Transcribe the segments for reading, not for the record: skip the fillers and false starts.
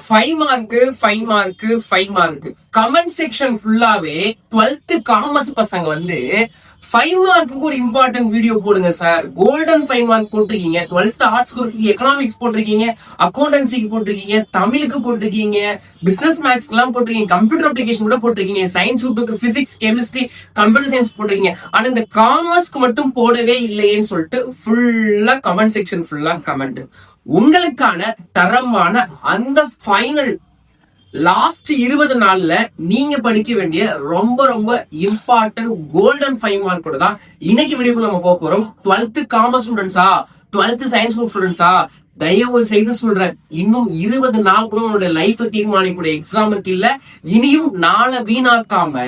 5 mark 5 mark 5 mark comment section ஃபுல்லாவே 12th commerce பசங்க வந்து 5 மார்க்குக்கு ஒரு இம்பார்ட்டன்ட் வீடியோ போடுங்க சார். கோல்டன் 5 மார்க் போட்டிருக்கீங்க, 12th ஆர்ட்ஸ் எக்கனாமிக்ஸ் போட்டிருக்கீங்க, அக்கௌண்டன்சிக்கு போட்டிருக்கீங்க, தமிழுக்கு போட்டிருக்கீங்க, பிசினஸ் மேத்ஸ்க்கு எல்லாம் போட்டிருக்கீங்க, கம்ப்யூட்டர் அப்ளிகேஷன் கூட போட்டிருக்கீங்க, சயின்ஸ் குரூப்புக்கு பிசிக்ஸ் கெமிஸ்ட்ரி கம்ப்யூட்டர் சயின்ஸ் போட்டிருக்கீங்க. ஆனா இந்த காமர்ஸ்க்கு மட்டும் போடவே இல்லையேன்னு சொல்லிட்டு ஃபுல்லா கமெண்ட் செக்ஷன் ஃபுல்லா கமெண்ட். உங்களுக்கான தரமான அந்த ஃபைனல் லாஸ்ட் 20 நாள்ல நீங்க படிக்க வேண்டிய ரொம்ப ரொம்ப இம்பார்ட்டன்ட் கோல்டன் 5 மார்க் கூட தான் இன்னைக்கு வீடியோக்கு நம்ம போக போறோம். 12th காமர்ஸ் ஸ்டூடெண்ட்ஸா, 12th சயின்ஸ் குரூப் ஸ்டூடெண்ட்ஸா, தயவு செய்து சொல்றேன், இன்னும் 20 நாள் கூட உன்னோட லைஃப் தீர்மானிக்கூடிய எக்ஸாமுக்கு இல்ல. இனியும் நாளை வீணாக்காம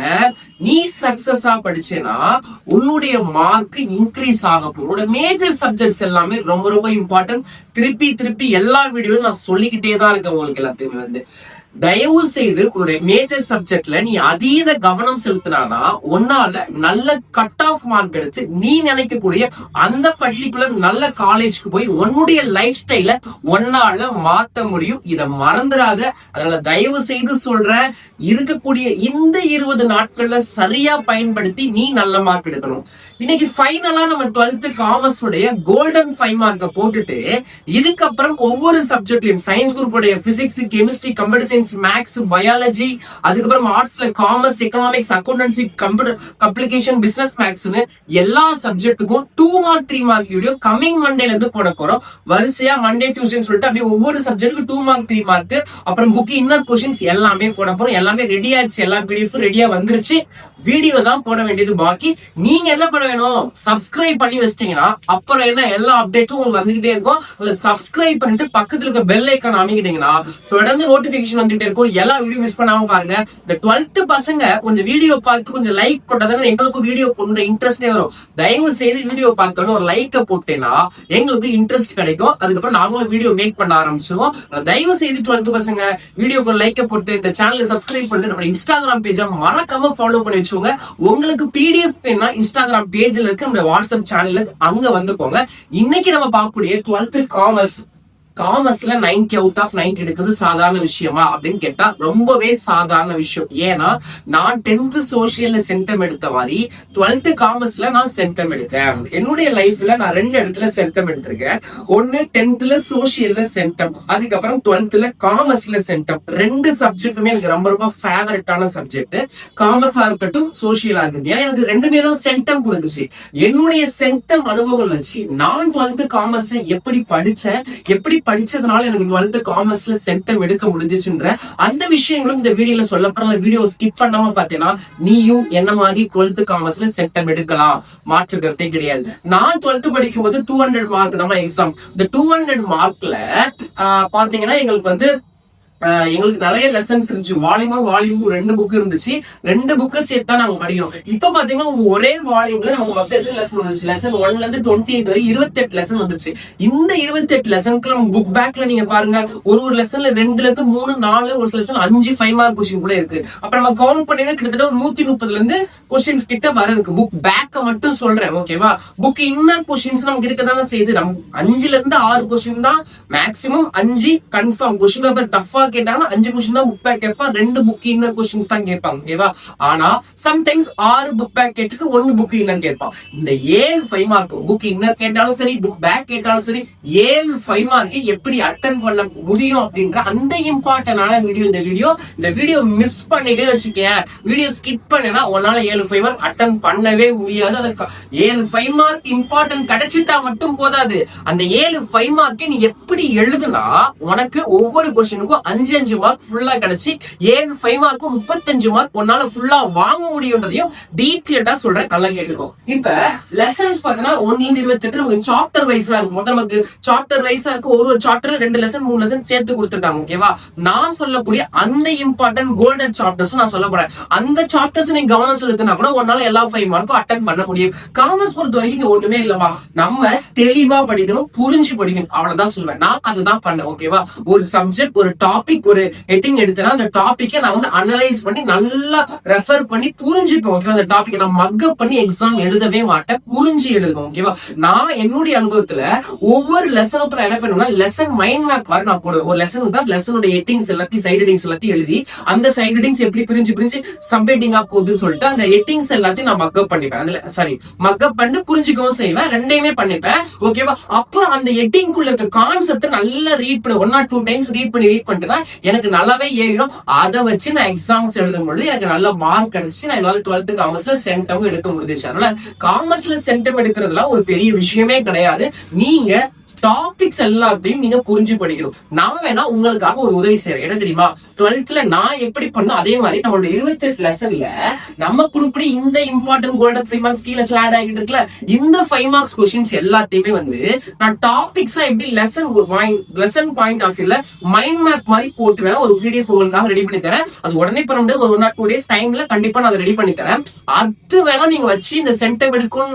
நீ சக்சஸா படிச்சேன்னா உன்னுடைய மார்க் இன்க்ரீஸ் ஆக போகும். உன்னோட மேஜர் சப்ஜெக்ட்ஸ் எல்லாமே ரொம்ப ரொம்ப இம்பார்ட்டன்ட். திருப்பி எல்லா வீடியோவும் நான் சொல்லிக்கிட்டே தான் இருக்கேன் உங்களுக்கு எல்லாத்தையுமே வந்து. தயவு செய்து ஒரு மேஜர் சப்ஜெக்ட்ல நீ அதீத கவனம் செலுத்தினா உன்னால நல்ல கட் ஆஃப் மார்க் எடுத்து நீ நினைக்கக்கூடிய அந்த பர்டிகுலர் நல்ல காலேஜ்க்கு போய் உன்னுடைய லைஃப் ஸ்டைல உன்னால மாத்த முடியும். இத மறந்துடாத. அதனால தயவு செய்து சொல்றேன், இருக்கக்கூடிய இந்த 20 நாட்கள்ல சரியா பயன்படுத்தி நீ நல்ல மார்க் எடுக்கணும். இன்னைக்கு ஃபைனலா நம்ம 12th காமர்ஸ் உடைய கோல்டன் 5 மார்க்க போட்டுட்டு இதுக்கப்புறம் ஒவ்வொரு சப்ஜெக்ட்லயும் சயின்ஸ் குரூப் உடைய physics chemistry computer science maths biology, அதுக்கப்புறம் ஆர்ட்ஸ்ல commerce economics accountancy computer application business மேக்ஸ்னு எல்லா சப்ஜெக்ட்டுக்கும் 2 மார்க் 3 மார்க் வீடியோ கமிங் மண்டேல இருந்து போட போறோம். வரிசையா மண்டே டியூஸ்டேன்னு சொல்லிட்டு அப்படியே ஒவ்வொரு சப்ஜெக்ட்டுக்கு 2 மார்க் 3 மார்க் அப்புறம் புக் இன்னர் கொஸ்டின்ஸ் எல்லாமே போட போறோம். எல்லாமே ரெடி ஆயிடுச்சு, எல்லா பிடிஎஃப் ரெடியா வந்துருச்சு. வீடியோ தான் போட வேண்டியது பாக்கி. நீங்க என்ன பண்ண வேணும், சப்ஸ்கிரைப் பண்ணி வச்சிட்டீங்கன்னா அப்புறம் என்ன எல்லா அப்டேட்டும் உங்களுக்கு வந்துகிட்டே இருக்கும். அதுல சப்ஸ்கிரைப் பண்ணிட்டு பக்கத்துல இருக்க பெல் ஐக்கான் அமைக்கிட்டீங்கன்னா தொடர்ந்து நோட்டிபிகேஷன் வந்துட்டே இருக்கும். எல்லா வீடியோ மிஸ் பண்ணாம பாருங்க. இந்த 12th பசங்க கொஞ்சம் வீடியோ பார்த்து கொஞ்சம் லைக் போட்டதானே எங்களுக்கும் வீடியோ போடுற இன்ட்ரெஸ்டே வரும். தயவு செய்து வீடியோ பார்த்தோன்னு ஒரு லைக்க போட்டேன்னா எங்களுக்கு இன்ட்ரெஸ்ட் கிடைக்கும். அதுக்கப்புறம் நாங்களும் வீடியோ மேக் பண்ண ஆரம்பிச்சிருவோம். தயவு செய்து 12th பசங்க வீடியோக்கு லைக்க போட்டு இந்த சேனலை சப்ஸ்கிரைப் பண்ணிட்டு நம்ம இன்ஸ்டாகிராம் பேஜை மறக்காம ஃபாலோ பண்ணி வச்சுக்கோங்க. உங்களுக்கு பிடிஎஃப் வேணா இன்ஸ்டாகிராம் பேஜ்ல இருக்கு, நம்ம வாட்ஸ்அப் சேனல்ல அங்க வந்துக்கோங்க. இன்னைக்கு நம்ம பார்க்கக்கூடிய 12th காமர்ஸ்ல 90 அவுட் ஆஃப் 90 எடுக்கிறது சாதாரண விஷயமா அப்படின்னு கேட்டா ரொம்பவே சாதாரண விஷயம். ஏன்னா நான் 10th சோசியல்ல சென்டம் எடுத்த மாதிரி 12th காமர்ஸ்ல நான் சென்டம் எடுத்தேன். என்னுடைய லைஃப்ல நான் 2 இடத்துல சென்டம் எடுத்திருக்கேன். ஒன்னு 10th சோசியல்ல சென்டம், அதுக்கப்புறம் 12th காமர்ஸ்ல சென்டம். 2 சப்ஜெக்ட்டுமே எனக்கு ரொம்ப ரொம்ப ஃபேவரட்டான சப்ஜெக்ட். காமர்ஸா இருக்கட்டும் சோசியலா இருக்கட்டும், ஏன்னா எனக்கு 2மே தான் சென்டம் கொடுத்துச்சு. என்னுடைய சென்டம் அனுபவங்கள் வச்சு நான் 12th காமர்ஸ் எப்படி படிச்சேன், எப்படி படிச்சதுனால எனக்கு 12th காமர்ஸ்ல சென்டம் எடுக்க முடிஞ்சிச்சுன்ற அந்த விஷயங்களும் இந்த வீடியோல சொல்லப்படுற. வீடியோ ஸ்கிப் பண்ணாம பாத்தீங்கன்னா நீயும் என்ன மாதிரி 12th காமர்ஸ்ல சென்டம் எடுக்கலாம், மாற்று கருத்தே கிடையாது. நான் 12th படிக்கும் போது 200 மார்க் தான் எக்ஸாம். இந்த 200 மார்க்ல பாத்தீங்கன்னா எங்களுக்கு நிறைய லெசன்ஸ் இருந்துச்சு. வால்யூம் 2 புக் இருந்துச்சு. 2 புக்கை சேர்த்தா நாங்க படிக்கணும். இப்ப பாத்தீங்கன்னா ஒரே வால்யூம்ல நமக்கு மொத்தம் எத்தனை லெசன் வந்துச்சு, லெசன் 1ல இருந்து 28 வரை 28 லெசன் வந்துச்சு. இந்த 28 லெசனுக்கு நம்ம புக் பேக்ல நீங்க பாருங்க, ஒரு லெசன்ல 2ல இருந்து 3 4 ஒரு லெசன் 5 5 மார்க் கொஸ்டின் கூட இருக்கு. அப்ப நம்ம கவுண்ட் பண்ணீங்கன்னா கிட்டத்தட்ட ஒரு 130ல இருந்து கொஸ்டின்ஸ் கிட்ட வர இருக்கு. புக் பேக்க மட்டும் சொல்றேன், ஓகேவா? புக் இன்னர் கொஸ்டின்ஸ் நமக்கு இருக்கதானே செய்யுது. நம்ம 5ல இருந்து 6 கொஸ்டின் தான் மேக்சிமம், 5 கன்ஃபார்ம். கொஸ்டின் பேப்பர் டஃபா கேட்டாங்கன்னா 5 கொஸ்டின் தான் புக் பேக் கேட்பான், 2 புக் இன்னர் கொஸ்டின்ஸ் தான் கேட்பாங்க, ஓகேவா? ஆனா சம்டைம்ஸ் 6 புக் பேக் கேட்டுக்கு 1 புக் இன்னர் கேட்பான். இந்த 7 5 மார்க் புக் இன்னர் கேட்டாலும் சரி, புக் பேக் கேட்டாலும் சரி, 7 5 மார்க் எப்படி அட்டெண்ட் பண்ண முடியும் அப்படின்ற அந்த இம்பார்ட்டன்டான வீடியோ இந்த வீடியோ மிஸ் பண்ணிட்டே வச்சுக்கேன், வீடியோ ஸ்கிப் பண்ணேன்னா உன்னால 7 5 மார்க் அட்டெண்ட் பண்ணவே முடியாது. அதுக்கு 7 5 மார்க் இம்பார்ட்டன்ட் கிடைச்சிட்டா மட்டும் போதாது. அந்த 7 5 மார்க் நீ எப்படி எழுதுனா உனக்கு ஒவ்வொரு கொஸ்டினுக்கும் 5 மார்க் ஃபுல்லா கிடைச்சி 7 5 மார்க்கும் 35 மார்க் உன்னால ஃபுல்லா வாங்க முடியும்ன்றதையும் டீடைலா சொல்றேன், நல்லா கேட்டுக்கோ. இப்ப லெசன்ஸ் பாத்தீங்கன்னா 1ல இருந்து 28 நமக்கு சாப்டர் வைஸா இருக்கும். மொத்தம் நமக்கு சாப்டர் வைஸா இருக்கு. ஒரு சாப்டர் 2 லெசன் 3 லெசன் சேர்த்து கொடுத்துருக்காங்க, ஓகேவா? நான் சொல்லக்கூடிய அந்த இம்பார்ட்டன்ட் கோல்டன் சாப்டர்ஸ் நான் சொல்ல போறேன். அந்த சாப்டர்ஸ் நீ கவனம் செலுத்தினா கூட உன்னால எல்லா 5 மார்க்கும் அட்டெண்ட் பண்ண முடியும். காமர்ஸ் பொறுத்த வரைக்கும் இங்க ஒண்ணுமே இல்லவா, நம்ம தெளிவா படிக்கணும், புரிஞ்சு படிக்கணும், அவ்வளவுதான் சொல்லுவேன். நான் அதுதான் பண்ணேன், ஓகேவா? ஒரு சப்ஜெக்ட் ஒரு டாபிக் டாபிக் ஒரு ஹெட்டிங் எடுத்தேன்னா அந்த டாபிக்கை நான் வந்து அனலைஸ் பண்ணி நல்லா ரெஃபர் பண்ணி புரிஞ்சுப்பேன். ஓகேவா? அந்த டாபிக் நான் மக்கப் பண்ணி எக்ஸாம் எழுதவே மாட்டேன், புரிஞ்சு எழுதுவேன். ஓகேவா? நான் என்னுடைய அனுபவத்துல ஒவ்வொரு லெசனுக்கு என்ன பண்ணுவேன்னா லெசன் மைண்ட் மேப் மாதிரி நான் போடுவேன். ஒரு லெசன் தான் லெசனோட ஹெட்டிங்ஸ் எல்லாத்தையும் சைட் ஹெட்டிங்ஸ் எல்லாத்தையும் எழுதி அந்த சைட் ஹெட்டிங்ஸ் எப்படி பிரிஞ்சு சப்ஹெட்டிங்கா போகுதுன்னு சொல்லிட்டு அந்த ஹெட்டிங்ஸ் எல்லாத்தையும் நான் மக்கப் பண்ணிப்பேன். அதுல மக்கப் பண்ணி புரிஞ்சுக்கவும் செய்வேன், ரெண்டையுமே பண்ணிப்பேன். ஓகேவா? அப்புறம் அந்த ஹெட்டிங்குள்ள இருக்க கான்செப்ட் நல்லா ரீட் பண்ணி 1 or 2 டைம்ஸ் ரீட் பண்ணிட்டு எனக்கு நல்லாவே ஏறிடும். அதை வச்சு நான் எக்ஸாம்ஸ் எழுதும் பொழுது எனக்கு நல்ல மார்க் கிடைச்சு நான் என்னால 12th காமர்ஸ்ல சென்டம் எடுக்க முடிஞ்சிச்சு. அதனால காமர்ஸ்ல சென்டம் எடுக்கிறதுலாம் ஒரு பெரிய விஷயமே கிடையாது. நீங்க டாபிக்ஸ் எல்லாத்தையும் நீங்க புரிஞ்சு படிக்கணும். நான் வேணா உங்களுக்காக ஒரு உதவி செய்யறேன். என்ன தெரியுமா? 12th நான் எப்படி பண்ண அதே மாதிரி நம்மளோட 28 லெசன்ல நம்ம குடுப்படி இந்த இம்பார்ட்டன்ட் கோல்டன் 3 மார்க்ஸ் கீழே ஸ்லாட் ஆகிட்டு இருக்குல்ல, இந்த 5 மார்க்ஸ் கொஸ்டின்ஸ் எல்லாத்தையுமே வந்து நான் டாபிக்ஸா எப்படி லெசன் பாயிண்ட் ஆஃப் வியூல மைண்ட் மேப் மாதிரி போட்டு வேணா ஒரு PDF உங்களுக்காக ரெடி பண்ணி தரேன். அது உடனே பண்ண முடியாது, ஒரு 1 or 2 days டைம்ல கண்டிப்பா நான் அதை ரெடி பண்ணி தரேன். அது வேணா நீங்க வச்சு இந்த சென்டம் எடுக்கும்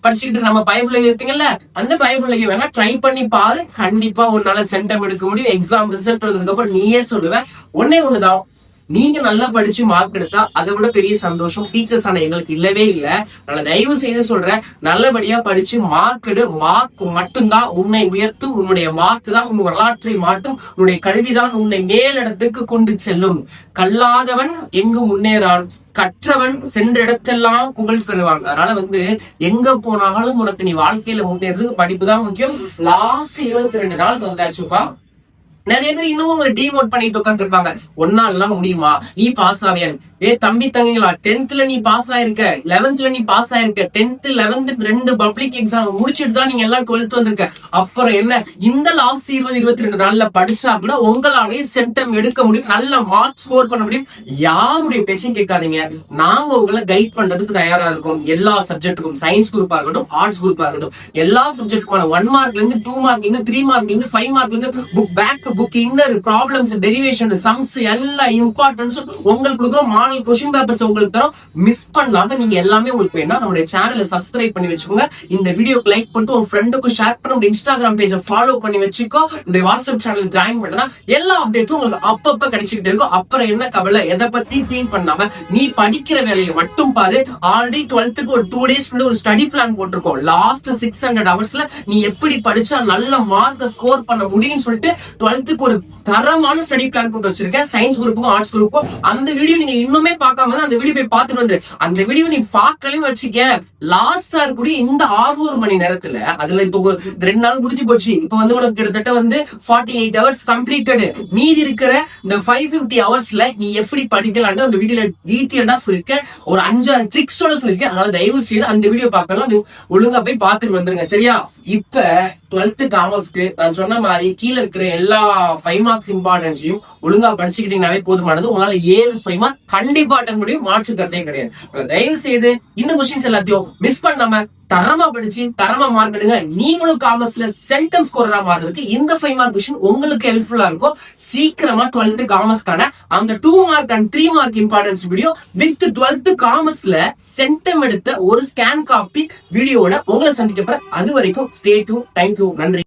படிச்சுக்கிட்டு நம்ம பைபிள் இருப்பீங்கல்ல, அந்த பைபிள் வேணா ட்ரை பண்ணி பாரு. கண்டிப்பா உன்னால சென்டம் எடுக்க முடியும். எக்ஸாம் ரிசல்ட் வந்ததுக்கு அப்புறம் நீயே சொல்லுவேன். ஒண்ணுதான், நீங்க நல்லா படிச்சு மார்க் எடுத்தா அதை விட பெரிய சந்தோஷம் டீச்சர்ஸ் ஆன எங்களுக்கு இல்லவே இல்லை. அதனால தயவு செய்து சொல்றேன், நல்லபடியா படிச்சு மார்க் எடு. மார்க் மட்டும்தான் உன்னை உயர்த்தும். உன்னுடைய மார்க் தான் உன் வரலாற்றை மாட்டும். உன்னுடைய கல்விதான் உன்னை மேலிடத்துக்கு கொண்டு செல்லும். கல்லாதவன் எங்கு முன்னேறான், கற்றவன் சென்ற இடத்தெல்லாம் புகழ் பெறுவாங்க. அதனால வந்து எங்க போனாலும் உனக்கு நீ வாழ்க்கையில முன்னேறதுக்கு படிப்பு தான் முக்கியம். லாஸ்ட் 22 நாள் வந்தாச்சுப்பா. நிறைய பேர் இன்னும் உங்களை டிமோட் பண்ணிட்டு உட்காந்து இருப்பாங்க. ஒன்னாலாம் முடியுமா, நீ பாஸ் ஆவியா? தம்பி தங்கிங்களா, 10th நீ பாஸ் ஆயிருக்க, 11th நீ பாஸ் ஆயிருக்க, 10th 11th 2 பப்ளிக் எக்ஸாம் முடிச்சுட்டு தான் நீங்க எல்லாம் 12th வந்திருக்க. அப்புறம் என்ன, இந்த லாஸ்ட் 22 நாள்ல படிச்சா கூட உங்களாலே சென்டம் எடுக்க முடியும், நல்ல மார்க் ஸ்கோர் பண்ண முடியும். யாருடைய பேச்சையும் கேட்காதீங்க. நாங்க உங்களை கைட் பண்றதுக்கு தயாரா இருக்கும். எல்லா சப்ஜெக்டுக்கும், சயின்ஸ் குரூப்பா இருக்கட்டும், ஆர்ட்ஸ் குரூப்பா இருக்கட்டும், எல்லா சப்ஜெக்டுக்கான 1 மார்க்ல இருந்து 2 மார்க்ல இருந்து 3 மார்க்ல இருந்து 5 மார்க்ல இருந்து book back book inner problems derivation sums எல்லா இம்பார்ட்டன்ஸ் உங்களுக்கு கொடுக்குறோம். மாடல் क्वेश्चन பேப்பர்ஸ் உங்களுக்கு தரோம். மிஸ் பண்ணாம நீங்க எல்லாமே உங்களுக்கு வேணா நம்மளுடைய சேனலை சப்ஸ்கிரைப் பண்ணி வச்சுக்கோங்க. இந்த வீடியோக்கு லைக் பண்ணிட்டு உங்க ஃப்ரெண்டுக்கு ஷேர் பண்ணி உங்க இன்ஸ்டாகிராம் பேஜை ஃபாலோ பண்ணி வச்சுக்கோ. இந்த வாட்ஸ்அப் சேனல் ஜாயின் பண்ணா எல்லா அப்டேட்டும் உங்களுக்கு அப்பப்ப கிடைச்சிக்கிட்டே இருக்கும். அப்புறம் என்ன கவலை, எதை பத்தி ஃபீல் பண்ணாம நீ படிக்கிற வேலையை மட்டும் பாரு. ஆல்ரெடி 12th ஒரு 2 days ஒரு ஸ்டடி பிளான் போட்டிருக்கோம். லாஸ்ட் 600 ஹவர்ஸ்ல நீ எப்படி படிச்சா நல்ல மார்க் ஸ்கோர் பண்ண முடியும்னு சொல்லிட்டு 12th ஒரு தரமான ஸ்டடி பிளான் போட்டு வச்சிருக்கேன். சயின்ஸ் குரூப்புக்கும் ஆர்ட்ஸ் குரூப்பும். அந்த வீடியோ நீங்க இன்னுமே பார்க்காம அந்த வீடியோ போய் பார்த்துட்டு வந்து அந்த வீடியோ நீ பார்க்கலையும் வச்சுக்க. லாஸ்டா இருக்கக்கூடிய இந்த 6 மணி நேரத்துல அதுல இப்போ 2 நாள் முடிஞ்சு போச்சு. இப்போ வந்து உனக்கு கிட்டத்தட்ட வந்து 48 ஹவர்ஸ் கம்ப்ளீட்டட். மீதி இருக்கிற இந்த 550 ஹவர்ஸ்ல நீ எப்படி படிக்கலாம்னு அந்த வீடியோல டீடைலா சொல்லிருக்கேன். ஒரு 5-6 ட்ரிக்ஸோட சொல்லிருக்கேன். அதனால தயவு செய்து அந்த வீடியோ பார்க்கலாம், ஒழுங்கா போய் பார்த்துட்டு வந்துருங்க. சரியா? இப்ப 12th காமர்ஸ்க்கு நான் சொன்ன மாதிரி கீழே இருக்கிற எல்லா 5 மார்க்ஸ் இம்பார்ட்டன்ஸையும் ஒழுங்கா படிச்சுக்கிட்டீங்கன்னாவே போதுமானது. உங்களால 7 5 மார்க் கண்டிப்பா அட்டன் முடியும், மாற்று கருத்தே கிடையாது. தயவு செய்து இந்த கொஸ்டின்ஸ் எல்லாத்தையும் மிஸ் பண்ணாம தரமா படிச்சு தரமா மார்க் எடுங்க. நீங்களும் காமர்ஸ்ல சென்டம் ஸ்கோரரா மாறதுக்கு இந்த 5 மார்க் கொஸ்டின் உங்களுக்கு ஹெல்ப்ஃபுல்லா இருக்கும். சீக்கிரமா 12th காமர்ஸ்க்கான அந்த 2 mark and 3 mark importance video with 12th காமர்ஸ்ல சென்டம் எடுத்த ஒரு ஸ்கேன் காப்பி வீடியோட உங்களை சந்திக்க போறேன். அது வரைக்கும் ஸ்டே டியூன். தேங்க்யூ. நன்றி.